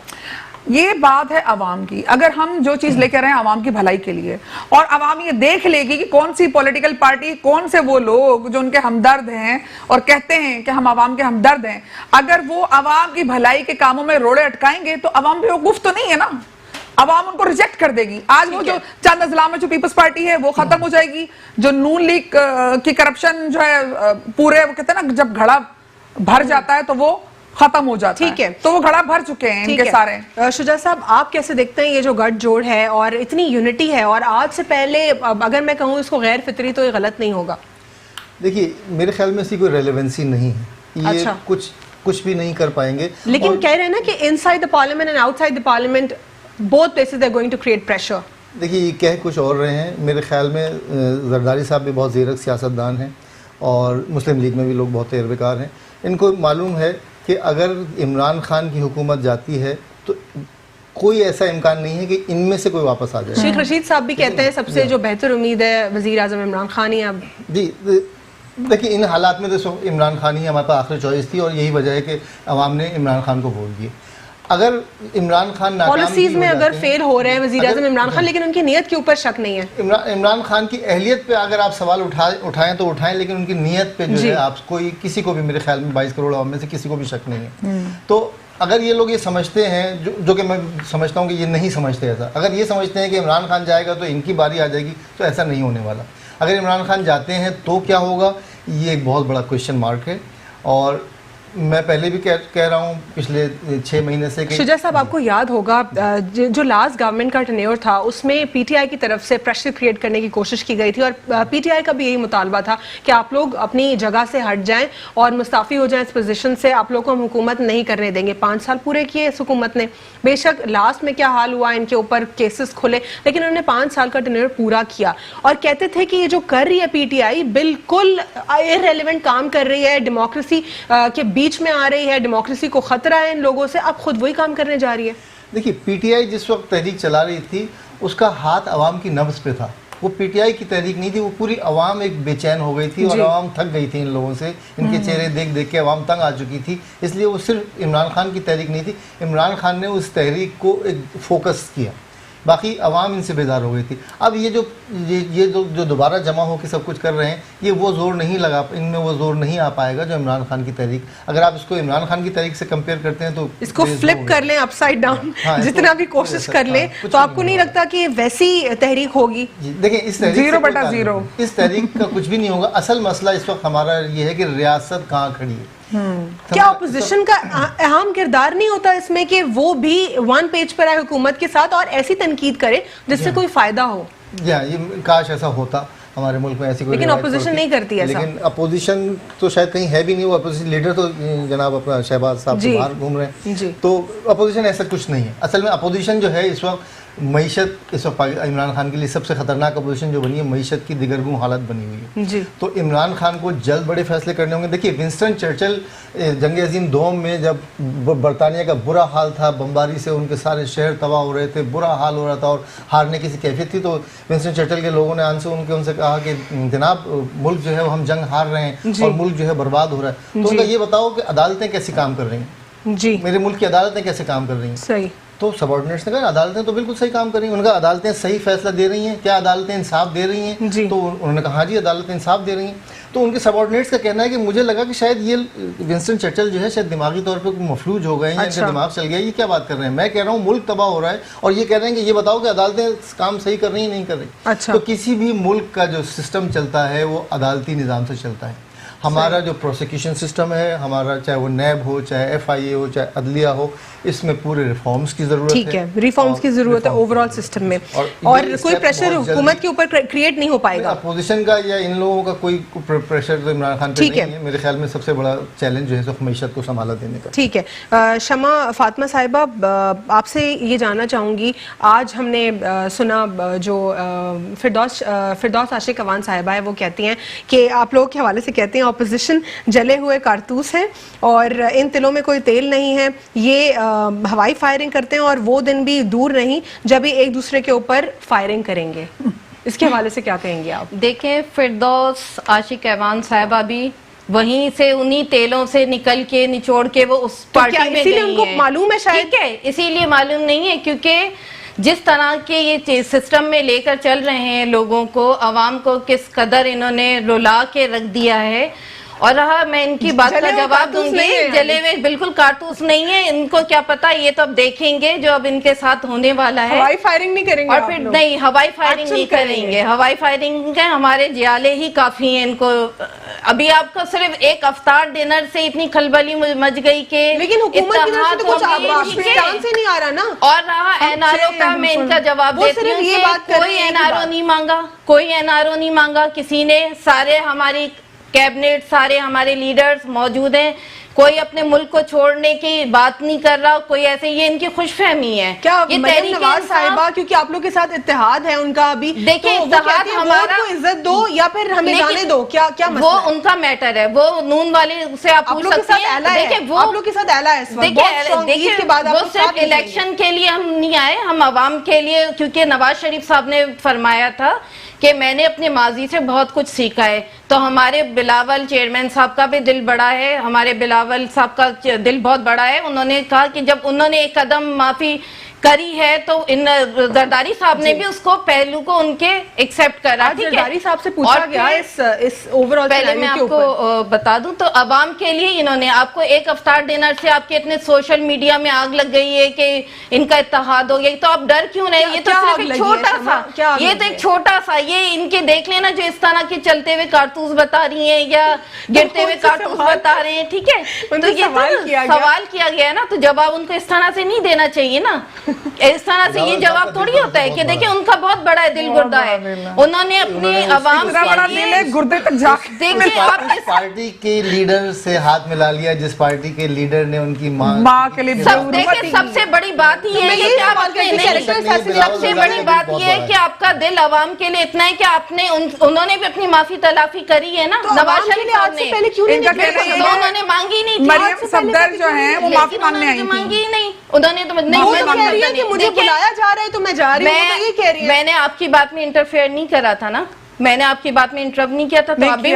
ये बात है अवाम की। अगर हम जो चीज लेकर आए अवाम की भलाई के लिए, और अवाम ये देख लेगी कि कौन सी पॉलिटिकल पार्टी, कौन से वो लोग जो उनके हमदर्द हैं और कहते हैं कि हम अवाम के हमदर्द हैं, अगर वो अवाम की भलाई के कामों में रोड़े अटकाएंगे तो अवाम बेवकूफ तो नहीं है ना, अवाम उनको रिजेक्ट कर देगी। आज वो जो चंद अजला में जो पीपल्स पार्टी है वो खत्म हो जाएगी। जो नून लीग की करप्शन जो है पूरे, वो कहते हैं ना, जब घड़ा भर जाता है तो वो खत्म हो जाता है। ठीक है, तो वो घड़ा भर चुके हैं इनके सारे। शुजा साहब, आप कैसे देखते हैं ये जो गठजोड़ है और इतनी यूनिटी है, और आज से पहले अगर मैं कहूँ इसको गैर फितरी तो ये गलत नहीं होगा? देखिए मेरे ख्याल में इसकी कोई रेलेवेंसी नहीं है, ये अच्छा। कुछ भी नहीं कर पाएंगे। लेकिन कह रहे हैं ना कि inside the parliament and outside the parliament both places they are going to create pressure. देखिए ये कह कुछ और रहे हैं, मेरे ख्याल में जरदारी साहब भी बहुत ज़ीरक सियासतदान हैं और मुस्लिम लीग में भी लोग बहुत तजर्बेकार हैं। इनको मालूम है कि अगर इमरान खान की हुकूमत जाती है तो कोई ऐसा इम्कान नहीं है कि इनमें से कोई वापस आ जाए। शेख रशीद साहब भी कहते हैं सबसे जो बेहतर उम्मीद है वजीर आजम इमरान खान ही अब। जी देखिए, इन हालात में तो इमरान खान ही हमारे पास आखिरी चॉइस थी और यही वजह है कि अवाम ने इमरान खान को वोट दिए। अगर इमरान खान नाकाम पॉलिसीज में अगर फेल हो रहे हैं वजीर आजम इमरान खान, लेकिन उनकी नीयत के ऊपर शक नहीं है। इमरान खान की अहलियत पे अगर आप सवाल उठाएं तो उठाएं, लेकिन उनकी नीयत पे जो है आप किसी को भी, मेरे ख्याल में 22 करोड़ आवाम में से किसी को भी शक नहीं है। तो अगर ये लोग ये समझते हैं, जो कि मैं समझता हूँ कि ये नहीं समझते ऐसा, अगर ये समझते हैं कि इमरान खान जाएगा तो इनकी बारी आ जाएगी, तो ऐसा नहीं होने वाला। अगर इमरान खान जाते हैं तो क्या होगा, ये एक बहुत बड़ा क्वेश्चन मार्क है। और मैं पहले भी कह रहा हूँ पिछले 6 महीने से कि शुजा साहब, आपको याद होगा जो लास्ट गवर्नमेंट का टेन्योर था उसमें पीटीआई की तरफ से प्रेशर क्रिएट करने की कोशिश की गई थी और पीटीआई का भी यही मुतालबा था कि आप लोग अपनी जगह से हट जाएं और मुस्ताफ़ी हो जाएं इस पोजीशन से, आप लोग को हम हुकूमत नहीं करने देंगे। 5 साल पूरे किए इस हुकूमत ने। बेशक लास्ट में क्या हाल हुआ, इनके ऊपर केसेस खुले, लेकिन उन्होंने 5 साल का टेन्योर पूरा किया और कहते थे कि ये जो कर रही है पीटीआई बिल्कुल इररिलेवेंट काम कर रही है, डेमोक्रेसी के बीच में आ रही है, डेमोक्रेसी को खतरा है इन लोगों से, अब खुद वही काम करने जा रही है। देखिए, पीटीआई जिस वक्त तहरीक चला रही थी उसका हाथ अवाम की नब्ज़ पे था। वो पीटीआई की तहरीक नहीं थी, वो पूरी अवाम एक बेचैन हो गई थी और अवाम थक गई थी इन लोगों से। इनके चेहरे देख देख के अवाम तंग आ चुकी थी। इसलिए वो सिर्फ इमरान खान की तहरीक नहीं थी, इमरान खान ने उस तहरीक को एक फोकस किया, बाकी अवाम इनसे बेजार हो गई थी। अब ये जो दोबारा जमा होकर सब कुछ कर रहे हैं, ये वो जोर नहीं लगा, इनमें वो जोर नहीं आ पाएगा जो इमरान खान की तहरीक। अगर आप इसको इमरान खान की तहरीक से कंपेयर करते हैं तो इसको फ्लिप कर लें, अपसाइड डाउन, जितना भी कोशिश कर लें, तो आपको नहीं लगता कि वैसी तहरीक होगी? देखिए, इस तहरीक 0/0 इस तहरीक का कुछ भी नहीं होगा। असल मसला इस वक्त हमारा ये है कि रियासत कहाँ खड़ी है। क्या अपोजिशन का अहम किरदार नहीं होता इसमें कि वो भी 1 पेज पर आए हुकूमत के साथ और ऐसी तनकीद करे जिससे कोई फायदा हो? ये काश ऐसा होता हमारे मुल्क में, ऐसी कोई लेकिन अपोजिशन नहीं करती ऐसा। लेकिन अपोजिशन तो शायद कहीं है भी नहीं। वो अपोजिशन लीडर तो जनाब अपना शहबाज साहब तो बाहर घूम रहे हैं, तो अपोजिशन ऐसा कुछ नहीं है। असल में अपोजिशन जो है इस वक्त मईशत, इस वक्त इमरान खान के लिए सबसे खतरनाक अपोजिशन जो बनी है, मईशत की दिगरगुं हालत बनी हुई है। तो इमरान खान को जल्द बड़े फैसले करने होंगे। देखिए, विंस्टन चर्चिल जंग अजीम दोम में जब बरतानिया का बुरा हाल था, बमबारी से उनके सारे शहर तबाह हो रहे थे, बुरा हाल हो रहा था और हारने की कैफियत थी, तो विंस्टन चर्चिल के लोगों ने उनसे कहा कि जनाब मुल्क जो है वो हम जंग हार रहे हैं और मुल्क जो है बर्बाद हो रहा है। तो उनका ये बताओ कि अदालतें कैसे काम कर रही हैं जी, मेरे मुल्क की अदालतें कैसे काम कर रही हैं? सही। तो सबऑर्डिनेट्स ने कहा अदालतें तो बिल्कुल सही काम कर रही हैं। उनका अदालतें सही फैसला दे रही हैं, क्या अदालतें इंसाफ दे रही हैं? तो उन्होंने कहा हाँ जी अदालतें इंसाफ दे रही हैं। तो उनके सबऑर्डिनेट्स का कहना है कि मुझे लगा कि शायद ये विंस्टन चर्चिल जो है शायद दिमागी तौर पर मफलूज हो गए हैं, इनका दिमाग चल गया, ये क्या बात कर रहे हैं। मैं कह रहा हूँ मुल्क तबाह हो रहा है और ये कह रहे हैं कि ये बताओ कि अदालतें काम सही कर रही हैं नहीं कर रही। तो किसी भी मुल्क का जो सिस्टम चलता है वो अदालती निज़ाम से चलता है। हमारा जो प्रोसिक्यूशन सिस्टम है, हमारा चाहे वो नैब हो, चाहे FIA हो, चाहे अदलिया हो, इसमें पूरे रिफॉर्म्स की जरूरत है। ठीक है, रिफॉर्म्स की जरूरत है ओवरऑल सिस्टम में, और कोई प्रेशर हुकूमत के ऊपर क्रिएट नहीं हो पाएगा। अपोजिशन का या इन लोगों का कोई प्रेशर तो इमरान खान पे नहीं है। मेरे ख्याल में सबसे बड़ा चैलेंज जो है मईशत को संभाला देने का। ठीक है, शमा फातिमा साहिबा, आपसे ये जानना चाहूँगी, आज हमने सुना जो फिरदौस आशिक अवान साहिबा है वो कहती हैं कि आप लोगों के हवाले से कहती हैं अपोजिशन जले हुए कारतूस हैं और इन तिलों में कोई तेल नहीं है, ये हवाई फायरिंग करते हैं और वो दिन भी दूर नहीं जब ये एक दूसरे के ऊपर फायरिंग करेंगे। इसके हवाले से क्या कहेंगे आप? देखें, फिरदौस आशिक अवान साहिबा भी वहीं से उन्हीं तेलों से निकल के निचोड़ के वो उस पार्टी में गई उनको मालूम है शायद। ठीक है, इसीलिए मालूम नहीं है क्योंकि जिस तरह के ये सिस्टम में लेकर चल रहे हैं लोगों को, अवाम को किस कदर इन्होंने रुला के रख दिया है। और रहा, मैं इनकी बात का जवाब दूंगी, जले हुए बिल्कुल कारतूस नहीं है। इनको क्या पता, ये तो अब देखेंगे जो अब इनके साथ होने वाला है। हवाई फायरिंग नहीं करेंगे और फिर नहीं, हवाई फायरिंग नहीं करेंगे। हवाई फायरिंग के हमारे जियाले ही काफी हैं इनको। अभी आपको सिर्फ एक अफ्तार डिनर से इतनी खलबली मच गई कि, लेकिन हुकूमत की तरफ से तो कुछ पाकिस्तान से नहीं आ रहा ना। और रहा NRO का, मैं इनका जवाब देती हूँ कि कोई NRO नहीं मांगा, कोई NRO नहीं मांगा किसी ने। सारे हमारी कैबिनेट, सारे हमारे लीडर्स मौजूद हैं, کوئی اپنے ملک کو چھوڑنے کی بات نہیں کر رہا, کوئی ایسے, یہ ان کی خوش فہمی ہے. کیا یہ مریم تحریک نواز انصاف- صاحبہ, کیونکہ آپ لوگ کے ساتھ اتحاد ہے ان کا ابھی, دیکھیں تو وہ اتحاد کہتی ہیں ہمارا- ووٹ کو عزت دو یا پھر ہمیں لیکن جانے دو, کیا مسئلہ وہ ہے؟ ان کا میٹر ہے, وہ نون والے سے آپ آپ پوچھ لوگ کے سکتے ساتھ ہیں. اعلیٰ ہے, دیکھیں وہ آپ لوگ کے ساتھ اعلیٰ ہے اس وقت, بہت strong, عید کے بعد آپ وہ لوگ صرف ساتھ نہیں الیکشن کے لیے ہم نہیں آئے, ہم عوام کے لیے, کیونکہ نواز شریف صاحب نے فرمایا تھا کہ میں نے اپنے ماضی سے بہت کچھ سیکھا ہے. تو ہمارے بلاول چیئرمین صاحب کا بھی دل بڑا ہے, ہمارے بلاول صاحب کا دل بہت بڑا ہے. انہوں نے کہا کہ جب انہوں نے ایک قدم معافی کری ہے تو ان زرداری صاحب نے بھی اس کو پہلو کو ان کے ایکسپٹ کرا. آج زرداری صاحب سے پوچھا گیا اس اوور آل پہلے میں آپ کو بتا دوں تو عوام کے لیے انہوں نے آپ کو ایک افطار ڈنر سے آپ کے اتنے سوشل میڈیا میں آگ لگ گئی ہے کہ ان کا اتحاد ہو گیا, تو آپ ڈر کیوں نہیں؟ یہ تو صرف ایک چھوٹا سا, یہ تو ایک چھوٹا سا, یہ ان کے دیکھ لینا جو اس طرح کے چلتے ہوئے کارتوس بتا رہی ہیں یا گرتے ہوئے کارتوس بتا رہے ہیں, ٹھیک ہے, تو یہ سوال کیا گیا نا, تو جواب ان کو اس طرح سے نہیں دینا چاہیے نا. اس طرح سے یہ جواب تھوڑی ہوتا ہے کہ دیکھیں ان کا بہت بڑا دل گردہ ہے, انہوں نے اپنے عوام کے لیے گردے تک جا کے دیکھیں آپ اس پارٹی کے لیڈر سے ہاتھ ملا لیا جس پارٹی کے لیڈر نے ان کی ماں کے لیے دیکھیں سب سے بڑی بات یہ ہے کہ آپ اپنے سب سے بڑی بات یہ ہے کہ آپ کا دل عوام کے لیے اتنا ہے کہ آپ نے انہوں نے بھی اپنی معافی تلافی کری ہے نا. نواز شریف صاحب نے انہوں نے مانگی نہیں تھی, مریم صفدر جو ہیں وہ معافی مانگنے آئی مانگی ہی نہیں, انہوں نے تو نہیں, مجھے بلایا جا رہا ہے تو میں جا رہی ہوں, یہ کہہ رہی ہے. میں نے آپ کی بات میں انٹرفیئر نہیں کرا تھا نا, میں نے آپ کی بات میں انٹرپ نہیں کیا تھا, تو آپ بھی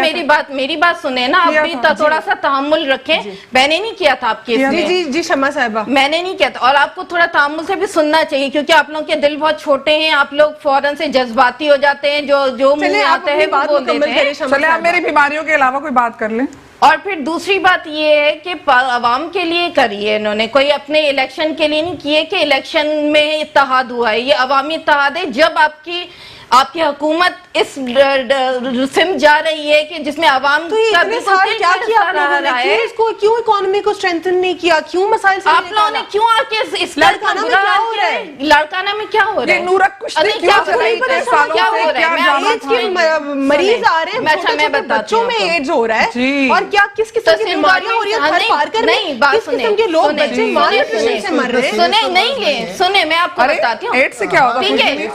میری بات سنیں نا, آپ بھی تھوڑا سا تحمل رکھیں. میں نے نہیں کیا تھا آپ کے اس میں, جی شمع صاحبہ, میں نے نہیں کیا تھا, اور آپ کو تھوڑا تحمل سے بھی سننا چاہیے کیونکہ آپ لوگوں کے دل بہت چھوٹے ہیں, آپ لوگ فوراً سے جذباتی ہو جاتے ہیں, جو منہ میں آتے ہیں وہ بول دیتے ہیں. چلے آپ میری بیماریوں کے علاوہ کوئی بات کر لیں. اور پھر دوسری بات یہ ہے کہ عوام کے لیے کری ہے انہوں نے, کوئی اپنے الیکشن کے لیے نہیں کیے کہ الیکشن میں اتحاد ہوا ہے. یہ عوامی اتحاد ہے جب آپ کی حکومت اس سمت جا رہی ہے کہ جس میں عوام کا بھی کیا کیا کیوں اکانومی کو اسٹرینتھن نہیں کیا, کیوں مسائل سے آپ لوگوں نے کیوں آ کے اس لڑکانہ میں کیا ہو رہا ہے, لڑکانہ میں کیا ہو رہا ہے, نورک کشتی کیا ہو رہا ہے, مریض آ رہے ہیں, چھوٹے بچوں میں ایڈز ہو رہا ہے, اور کیا کس قسم کی بیماریاں ہو رہی ہیں, نہیں بات سنیں میں آپ کو بتاتی ہوں ایڈز سے کیا ہوگا. ٹھیک ہے,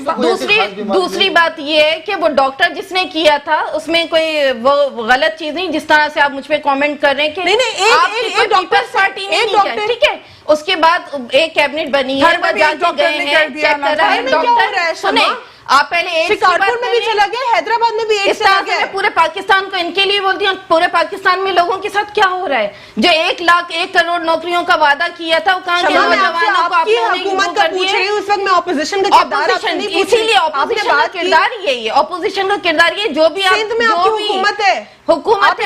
دوسری بات یہ ہے کہ وہ ڈاکٹر جس نے کیا تھا اس میں کوئی وہ غلط چیز نہیں, جس طرح سے آپ مجھ پہ کامنٹ کر رہے ہیں کہ ایک ڈاکٹر پارٹی نے نہیں کیا, ٹھیک ہے, اس کے بعد ایک کیبنٹ بنی ہے, وہ جا کے گئے ہیں, چیک کر رہا ہے ڈاکٹر. سنیں آپ پہلے شکارپور میں بھی چلا گیا, حیدرآباد میں بھی ایڈز چلا گیا. میں پورے پاکستان کو ان کے لیے بولتی ہوں, پورے پاکستان میں لوگوں کے ساتھ کیا ہو رہا ہے, جو 1 کروڑ نوکریوں کا وعدہ کیا تھا, وہ کہاں کے نوجوانوں کو آپ نے حکومت کا پوچھ رہی ہوں, اس وقت میں اپوزیشن کا کردار اسی لیے اپوزیشن کا کردار یہی ہے, اپوزیشن کا کردار یہ جو بھی حکومت ہے, حکومت ہے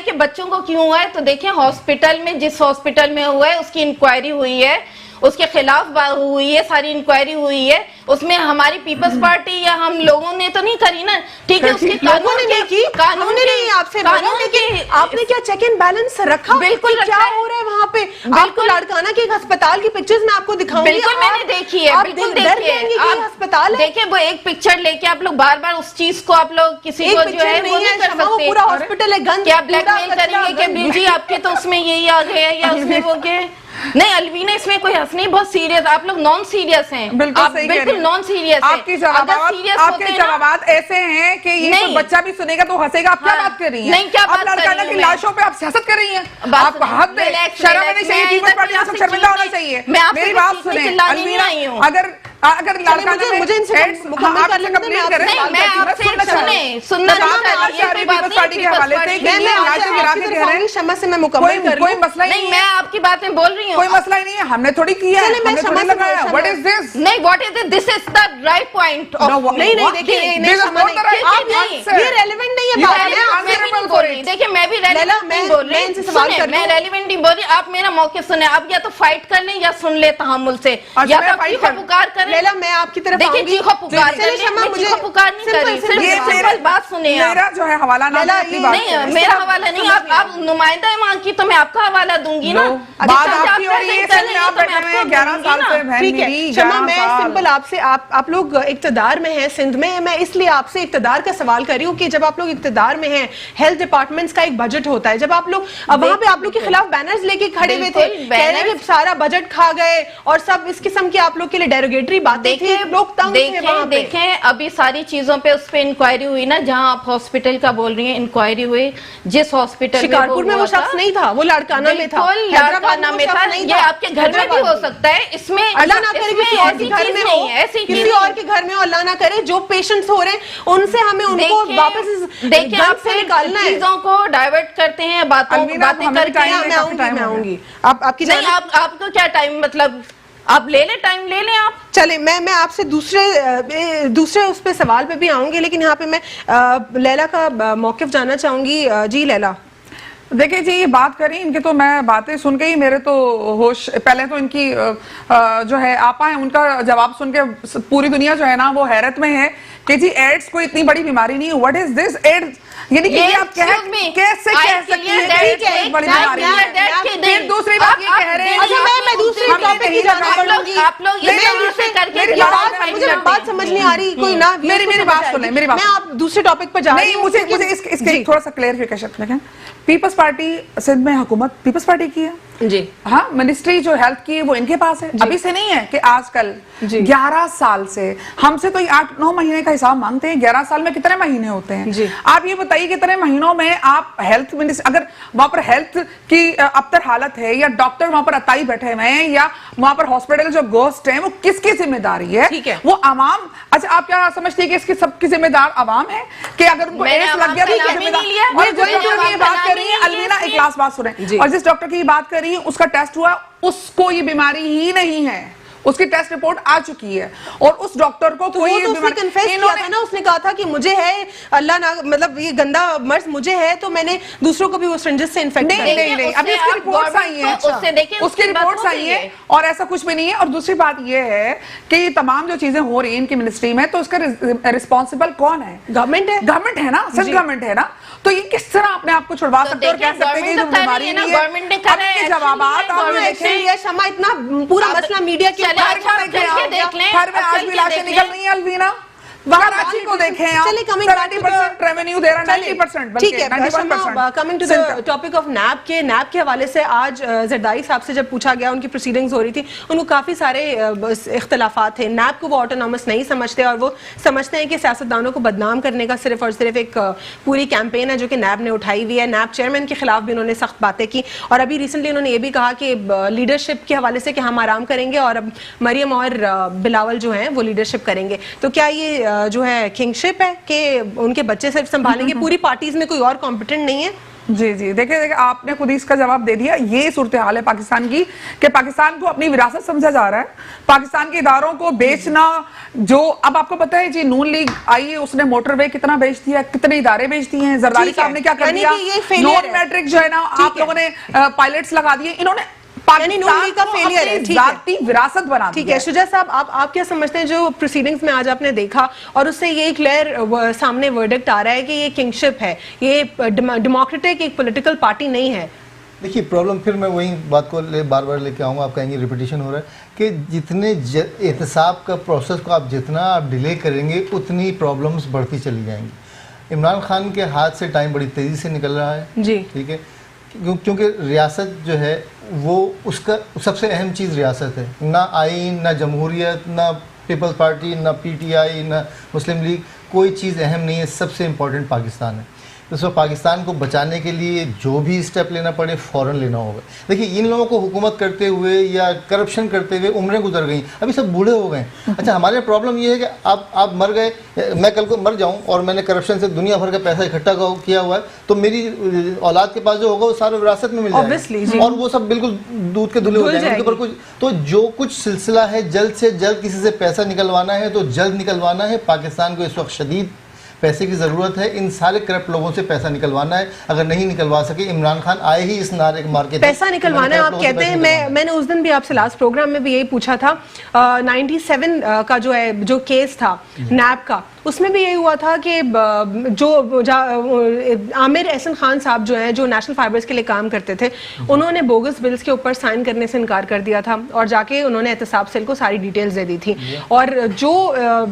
کہ بچوں کو کیوں ہوا ہے. تو دیکھیں ہاسپٹل میں, جس ہاسپٹل میں ہوا ہے اس کی انکوائری ہوئی ہے, اس کے خلاف ہوئی ہے, ساری انکوائری ہوئی ہے, اس میں ہماری پیپلز پارٹی یا ہم لوگوں نے تو نہیں کری نا, ٹھیک ہے, اس کے قانون نے نہیں کی, قانون نے نہیں آپ سے بولا, لیکن آپ نے کیا چیک اینڈ بیلنس رکھا, بالکل کیا ہو رہا ہے وہاں پہ. آپ کو لاڑکانہ کے ہسپتال کی پکچرز میں آپ کو دکھاؤں گی, بالکل میں نے دیکھی ہے, بالکل ہسپتال ہے, دیکھیں وہ ایک پکچر لے کے آپ لوگ بار بار اس چیز کو آپ لوگ کسی کو جو ہے وہ نہیں کر سکتے, پورا ہاسپٹل ہے گند, کیا بلیک میل کریں گے کہ جی آپ کے تو اس میں یہی آ گئے یا اس میں وہ گئے. نہیں الوینا اس میں کوئی ہنس نہیں, بہت سیریس, آپ لوگ نان سیریس ہیں, بالکل نان سیریس ہیں. آپ کے جوابات ایسے ہیں کہ یہ بچہ بھی سنے گا تو ہنسے گا. آپ کیا بات کر رہی ہیں, نہیں کیا بات کر رہی ہیں, لڑکانہ کی لاشوں پہ آپ سیاست کر رہی ہیں, آپ حد ہے, شرم نہیں چاہیے, پیپلز پارٹی کو سب شرمندہ ہونا چاہیے. میری بات سنیں الوینا, اگر لڑکانہ میں ایڈز مکمل کر لیں کمپلیٹ کریں, میں آپ سے سننا چاہیے پیپلز پارٹی کے حوالے سے کہ یہ لاشیں گرا کے کہہ رہے ہیں, شمع سے میں مکمل کر کوئی مسئلہ نہیں, میں آپ کی باتیں بول رہی ہوں, کوئی مسئلہ ہی نہیں ہے, ہم نے تھوڑی کیا ہے, ہم نے تھوڑی لگایا. What is this? نہیں, what is it? This is the right point. نہیں دیکھیں, یہ ریلیونٹ نہیں ہے بات, دیکھیں میں بھی ریلیونٹ نہیں بول رہی, میں ریلیونٹ نہیں بول رہی. آپ میرا موقف سنیں, آپ یا تو فائٹ کر لیں یا سن لیں تحمل سے, یا تو اپنی پکار کریں लेला मैं आपकी तरफ देखिए आऊंगी। चीखो पुकार चलिए कर शम्मा, मैं मुझे चीखो पुकार नहीं कर रही, सिर्फ सिंपल बात सुने आप। मेरा जो है हवाला नाम है, अपनी बात नहीं करें। मेरा हवाला नहीं, आप नुमाइंदा है वहाँ की, तो मैं आपका हवाला दूंगी ना। बात आपकी हो रही है, सिंध में आप बैठे हुए हैं 11 साल से, बहन ठीक मेरी, है शम्मा, 11 मैं साल। सिंपल आपसे, आप लोग इक्तदार में हैं सिंध में, मैं इसलिए आपसे इक्तदार का सवाल कर रही हूँ कि जब आप लोग इक्तदार में हैं, हेल्थ डिपार्टमेंट्स का एक बजट होता है, जब आप लोग वहाँ पे आप लोग के खिलाफ बैनर्स लेके खड़े हुए थे, कह रहे हैं कि सारा बजट खा गए और सब इस किस्म की आप लोग के लिए डेरोगेटरी बातें थी, लोग तंग थे वहाँ पे। देखें अभी सारी चीजों पे उस पे इंक्वायरी हुई ना, जहाँ आप हॉस्पिटल का बोल रही हैं, इंक्वायरी हुई जिस हॉस्पिटल शिकारपुर में वो शख्स नहीं था, वो लड़काना में था, लड़काना में था, ये आपके घर में भी हो सकता है। इसमें अल्लाह ना करे किसी और के घर में हो, किसी और के घर में हो, अल्लाह ना करे, जो पेशेंट्स हो रहे हैं उनसे हमें उनको वापस देखिए आप से निकालना है। चीजों को डाइवर्ट करते हैं, बातें करके। मैं आऊंगी आपकी नहीं, आपको क्या टाइम, मतलब आप ले लें आप। चले मैं आपसे दूसरे उस पे सवाल पे भी आऊंगी, लेकिन यहाँ पे मैं लैला का मौक़िफ़ जानना चाहूंगी। जी लैला, देखिए जी, ये बात करी इनकी, तो मैं बातें सुन के ही मेरे तो होश, पहले तो इनकी जो है आपा है, उनका जवाब सुन के पूरी दुनिया जो है ना वो हैरत में है कि जी एड्स कोई इतनी बड़ी बीमारी नहीं है। व्हाट इज दिस एड्स, यानी कि आप कैसे कह सकती हैं एड्स कोई बड़ी बीमारी है। फिर दूसरी बात ये कह रहे हैं, अच्छा मैं दूसरे टॉपिक की जाना पड़ूंगी, आप लोग मुझे बात समझ नहीं आ रही, कोई ना मेरी बात सुने, मेरी बात, मैं आप दूसरे टॉपिक पर जा रही हूँ। मुझे इसके थोड़ा सा क्लेरिफिकेशन देखें। पीपल्स पार्टी सिंध में हुकूमत पीपल्स पार्टी की है जी, हाँ, मिनिस्ट्री जो हेल्थ की है वो इनके पास है, अभी से नहीं है कि आजकल 11 साल से हमसे तो 8-9 महीने का हिसाब मांगते हैं। 11 साल में कितने महीने होते हैं जी। आप ये बताइए कितने महीनों में आप हेल्थ मिनिस्ट्री, अगर वहां पर हेल्थ की अबतर हालत है या डॉक्टर वहां पर अताई बैठे हुए हैं या वहां पर हॉस्पिटल जो गोस्ट है, वो किसकी जिम्मेदारी है? ठीक है, वो आवाम। अच्छा आप क्या समझते हैं कि इसकी सबकी जिम्मेदार आवाम है कि अगर उनको एड्स लग गया तो जिम्मेदार? और जिस डॉक्टर की बात कर रही है अलमीना, एक लास्ट बात सुने, और जिस डॉक्टर की बात कर रही है उसका टेस्ट हुआ, उसको ये बीमारी ही नहीं है, उसकी टेस्ट रिपोर्ट आ चुकी है, और उस डॉक्टर को कोई वो तो उसने कन्फेस किया था ना, उसने कहा था कि मुझे है, अल्लाह ना, मतलब ये गंदा मर्ज मुझे है, तो मैंने दूसरों को भी वो सिरिंजेस से इन्फेक्ट नहीं, अभी उसकी रिपोर्ट्स आई हैं, उसकी रिपोर्ट्स आई हैं और ऐसा कुछ भी नहीं है। और दूसरी बात ये है कि तमाम जो चीजें हो रही हैं इनकी मिनिस्ट्री में, तो उसका रिस्पॉन्सिबल कौन है? गवर्नमेंट है, गवर्नमेंट है ना, सिर्फ गवर्नमेंट है ना, तो ये किस तरह अपने आप को छुड़वा सकते हैं और कह सकते हैं कि बीमारी नहीं है? अब जवाब शमा, इतना पूरा मसला मीडिया के देख लें, घर में आज भी लाशें निकल रही हैं अलवीना, कराची को देखें आप, 70% रेवेन्यू दे रहा है, 90%, ठीक है। Coming to the topic of NAB के हवाले से आज जरदारी साहब से जब पूछा गया, उनकी प्रोसीडिंग्स हो रही थी, उनको काफ़ी सारे इख्तलाफात थे। नैब को वो ऑटोनॉमस नहीं समझते और वो समझते हैं कि सियासतदानों को बदनाम करने का सिर्फ और सिर्फ एक पूरी कैंपेन है जो कि नैब ने उठाई हुई है। नैब चेयरमैन के खिलाफ भी उन्होंने सख्त बातें की, और अभी रिसेंटली उन्होंने ये भी कहा कि लीडरशिप के हवाले से कि हम आराम करेंगे और अब मरियम और बिलावल जो हैं वो लीडरशिप करेंगे। तो क्या ये जो है किंगशिप है कि उनके बच्चे सिर्फ संभालेंगे, पूरी पार्टीज में कोई और कॉम्पिटेंट नहीं है? जी देखिए आपने खुद ही इसका जवाब दे दिया। ये सूरत हाल है पाकिस्तान की कि पाकिस्तान को अपनी विरासत समझा जा रहा है, पाकिस्तान के इदारों को बेचना। जो अब आपको पता है जी, नून लीग आई है, उसने मोटरवे कितना बेच दिया, कितने इदारे बेच दिए हैं। जरदारी साहब ने क्या कर दिया, नॉन मैट्रिक जो है ना, आप लोगों ने पायलट्स लगा दिए, इन्होंने पाकिस्तान का फेलियर है, जाती विरासत बना दी। ठीक है शुजा साहब, आप क्या समझते हैं जो प्रोसीडिंग्स में आज आपने देखा और उससे ये क्लियर सामने वर्डिक्ट आ रहा है कि ये किंगशिप है, ये डेमोक्रेटिक एक पॉलिटिकल पार्टी नहीं है? देखिए प्रॉब्लम, फिर मैं वही बात को बार बार लेके आऊँगा, आप कहेंगे रिपीटिशन हो रहा है कि जितने एहतसाब का प्रोसेस को आप जितना आप डिले करेंगे उतनी प्रॉब्लम्स बढ़ती चली जाएंगी। इमरान खान के हाथ से टाइम बड़ी तेज़ी से निकल रहा है जी, ठीक है, क्योंकि रियासत जो है वो उसका सबसे अहम चीज़ रियासत है। ना आइन, ना जमहूरियत, ना पीपल्स पार्टी, ना पीटीआई, ना मुस्लिम लीग, कोई चीज़ अहम नहीं है। सबसे इम्पोर्टेंट पाकिस्तान है। तो पाकिस्तान को बचाने के लिए जो भी स्टेप लेना पड़े फ़ौरन लेना होगा। देखिए इन लोगों को हुकूमत करते हुए या करप्शन करते हुए उम्रें गुजर गई, अभी सब बूढ़े हो गए। अच्छा हमारे प्रॉब्लम ये है कि आप मर गए, मैं कल को मर जाऊं और मैंने करप्शन से दुनिया भर का पैसा इकट्ठा किया हुआ है, तो मेरी औलाद के पास जो होगा वो सारा विरासत में मिल जाएगा और वो सब बिल्कुल दूध के धुले हो जाएंगे उनके ऊपर कुछ। तो जो कुछ सिलसिला है, जल्द से जल्द किसी से पैसा निकलवाना है तो जल्द निकलवाना है। पाकिस्तान को इस वक्त शदीद پیسے کی ضرورت ہے, ان سارے کرپٹ لوگوں سے پیسہ نکلوانا ہے. اگر نہیں نکلوا سکے, عمران خان آئے ہی اس نعرے مار کے پیسہ نکلوانا ہے. آپ کہتے ہیں, میں نے اس دن بھی آپ سے لاسٹ پروگرام میں بھی یہی پوچھا تھا, 97 کا جو ہے جو کیس تھا نیب کا, اس میں بھی یہی ہوا تھا کہ جو عامر احسن خان صاحب جو ہیں, جو نیشنل فائبرز کے لیے کام کرتے تھے, انہوں نے بوگس بلز کے اوپر سائن کرنے سے انکار کر دیا تھا, اور جا کے انہوں نے احتساب سیل کو ساری ڈیٹیلز دے دی تھی. اور جو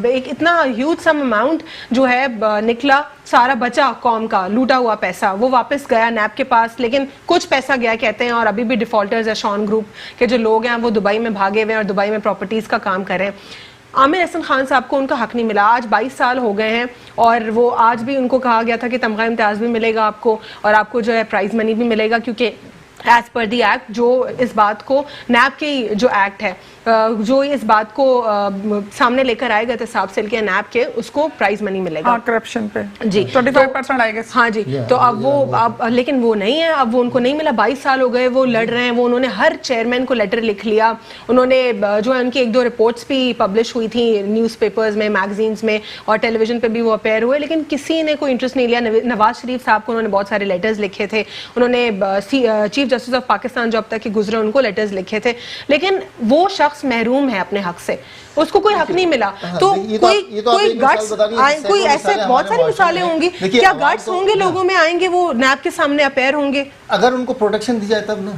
ایک اتنا ہیوج سم اماؤنٹ جو ہے نکلا, سارا بچا قوم کا لوٹا ہوا پیسہ, وہ واپس گیا نیب کے پاس, لیکن کچھ پیسہ گیا کہتے ہیں, اور ابھی بھی ڈیفالٹرز ہے شان گروپ کے جو لوگ ہیں وہ دبئی میں بھاگے ہوئے ہیں اور دبئی میں پراپرٹیز کا کام کر رہے ہیں. عامر احسن خان صاحب کو ان کا حق نہیں ملا. آج 22 سال ہو گئے ہیں, اور وہ آج بھی ان کو کہا گیا تھا کہ تمغہ امتیاز بھی ملے گا آپ کو, اور آپ کو جو ہے پرائز منی بھی ملے گا, کیونکہ ایز پر دی ایکٹ جو اس بات کو, نیب کے جو ایکٹ ہے جو اس بات کو سامنے لے کر آئے گا احتساب سیل کے نیب کے, اس کو پرائز منی ملے گا. کرپشن پہ جی 25% آئے گا. ہاں جی, تو اب وہ لیکن وہ نہیں ہے, اب وہ ان کو نہیں ملا. 22 سال ہو گئے وہ لڑ رہے ہیں. وہ انہوں نے ہر چیئرمین کو لیٹر لکھ لیا, انہوں نے جو ہے ان کی 1-2 رپورٹس بھی پبلش ہوئی تھی نیوز پیپرز میں, میگزینس میں, اور ٹیلی ویژن پہ بھی وہ اپیئر ہوئے, لیکن کسی نے کوئی انٹرسٹ نہیں لیا. نواز شریف صاحب کو انہوں نے بہت سارے لیٹرز لکھے تھے, انہوں نے چیف جسٹس آف پاکستان جو اب تک گزرے ان کو لیٹرز لکھے تھے, لیکن وہ شخص محروم ہے اپنے حق سے, اس کو کوئی حق نہیں ملا. تو کوئی گٹس, کوئی ایسے بہت ساری مثالیں ہوں گی, کیا گٹس ہوں گے لوگوں میں, آئیں گے وہ نیب کے سامنے اپیئر ہوں گے؟ اگر ان کو پروٹیکشن دی جائے تب نا.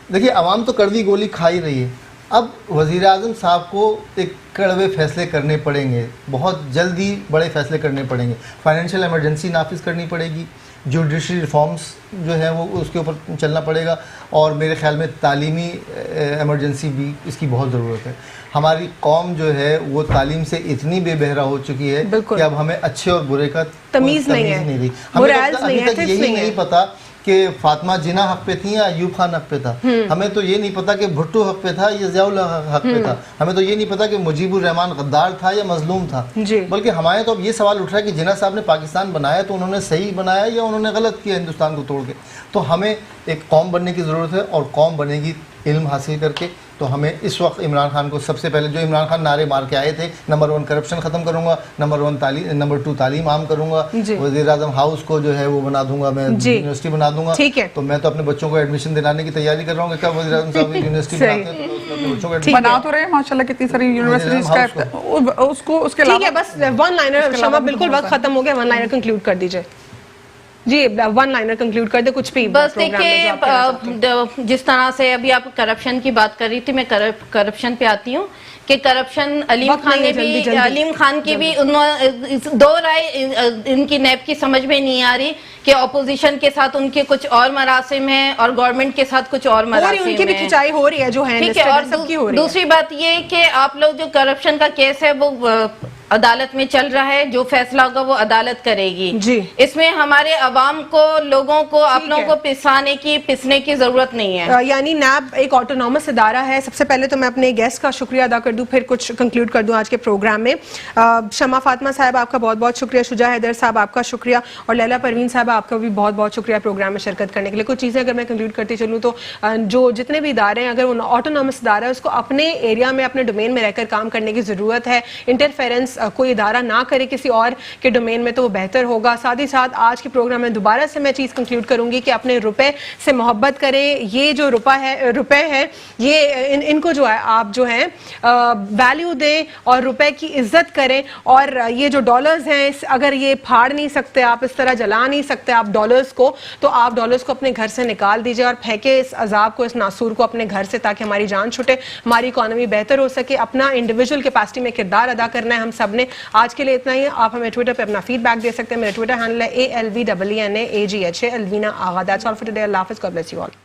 دیکھیے عوام تو کڑوی گولی کھا ہی رہی ہے. اب وزیر اعظم صاحب کو ایک کڑوے فیصلے کرنے پڑیں گے, بہت جلدی بڑے فیصلے کرنے پڑیں گے. فائنینشیل ایمرجنسی نافذ کرنی پڑے گی, جوڈیشری ریفارمز جو ہے وہ اس کے اوپر چلنا پڑے گا, اور میرے خیال میں تعلیمی ایمرجنسی بھی اس کی بہت ضرورت ہے. ہماری قوم جو ہے وہ تعلیم سے اتنی بے بہرا ہو چکی ہے کہ اب ہمیں اچھے اور برے کا تمیز نہیں رہی. ہمیں ابھی تک یہی نہیں پتا کہ فاطمہ جناح حق پہ تھی یا ایوب خان حق پہ تھا. ہمیں تو یہ نہیں پتا کہ بھٹو حق پہ تھا یا ضیاء الحق حق پہ تھا. ہمیں تو یہ نہیں پتا کہ مجیب الرحمان غدار تھا یا مظلوم تھا. بلکہ ہمارے تو اب یہ سوال اٹھ رہا ہے کہ جناح صاحب نے پاکستان بنایا تو انہوں نے صحیح بنایا یا انہوں نے غلط کیا ہندوستان کو توڑ کے. تو ہمیں ایک قوم بننے کی ضرورت ہے, اور قوم بنے گی علم حاصل کر کے. تو ہمیں اس وقت عمران خان کو سب سے پہلے, جو عمران خان نعرے مار کے آئے تھے, نمبر 1 کرپشن ختم کروں گا, نمبر 2 تعلیم عام کروں گا, وزیر اعظم ہاؤس کو جو ہے وہ بنا دوں گا, میں یونیورسٹی بنا دوں گا. تو میں تو اپنے بچوں کو ایڈمیشن دلانے کی تیاری کر رہا ہوں کہ کب وزیر اعظم صاحب یونیورسٹی بناتے ہیں تو اپنے بچوں کو بنا تو رہے ماشاءاللہ کتنی ساری یونیورسٹیز کا اس کو اس کے علاوہ. ٹھیک ہے, بس 1 لائنر شمع, بالکل وقت ختم ہو گیا, 1 لائنر کنکلوڈ کر دیجئے. جی 1 لائنر کنکلوڈ کر دے کچھ بھی. بس دیکھیے, جس طرح سے ابھی آپ کرپشن کی بات کر رہی تھی, میں کرپشن پہ آتی ہوں کہ کرپشن علیم خان کی بھی 2 رائے ان کی نیب کی سمجھ میں نہیں آ رہی کہ اپوزیشن کے ساتھ ان کے کچھ اور مراسم ہیں اور گورنمنٹ کے ساتھ کچھ اور مراسم ہیں. ان کی بھی کھچائی ہو رہی ہے جو ہے, ٹھیک ہے. اور دوسری بات یہ کہ آپ لوگ جو کرپشن کا کیس ہے وہ عدالت میں چل رہا ہے, جو فیصلہ ہوگا وہ عدالت کرے گی. جی, اس میں ہمارے عوام کو, لوگوں کو, آپ لوگوں کو پسنے کی ضرورت نہیں ہے. یعنی نیب ایک آٹونومس ادارہ ہے. سب سے پہلے تو میں اپنے گیسٹ کا شکریہ ادا کر دوں, پھر کچھ کنکلوڈ کر دوں آج کے پروگرام میں. شمع فاطمہ صاحب آپ کا بہت بہت شکریہ, شجاع حیدر صاحب آپ کا شکریہ, اور لیلا پروین صاحب آپ کا بھی بہت بہت شکریہ پروگرام میں شرکت کرنے کے لیے. کچھ چیزیں اگر میں کنکلوڈ کرتی چلوں تو جو جتنے بھی ادارے ہیں, اگر وہ آٹونومس ادارہ ہے, اس کو اپنے ایریا میں, اپنے ڈومین میں رہ کر کام کرنے کی ضرورت ہے. انٹرفیرنس کوئی ادارہ نہ کرے کسی اور کے ڈومین میں, تو وہ بہتر ہوگا. ساتھ ہی ساتھ آج کے پروگرام میں دوبارہ سے میں چیز کنکلوڈ کروں گی کہ اپنے روپے سے محبت کریں. یہ جو روپے ہے یہ ان کو جو ہے آپ جو ہے ویلیو دیں اور روپے کی عزت کریں. اور یہ جو ڈالرز ہیں, اگر یہ پھاڑ نہیں سکتے آپ, اس طرح جلا نہیں سکتے آپ ڈالرز کو, تو آپ ڈالرز کو اپنے گھر سے نکال دیجئے اور پھینکے اس عذاب کو, اس ناسور کو اپنے گھر سے, تاکہ ہماری جان چھٹے, ہماری اکانومی بہتر ہو سکے. اپنا انڈیویجول کیپیسٹی میں کردار ادا کرنا ہے ہم سب نے. آج کے لیے اتنا ہی. آپ ہمیں ٹویٹر پہ اپنا فیڈ بیک دے سکتے ہیں. میرا ٹویٹر ہینڈل ہے ALVNAAGHA, Alvina Agha. That's all for today. اللہ حافظ. God bless you all.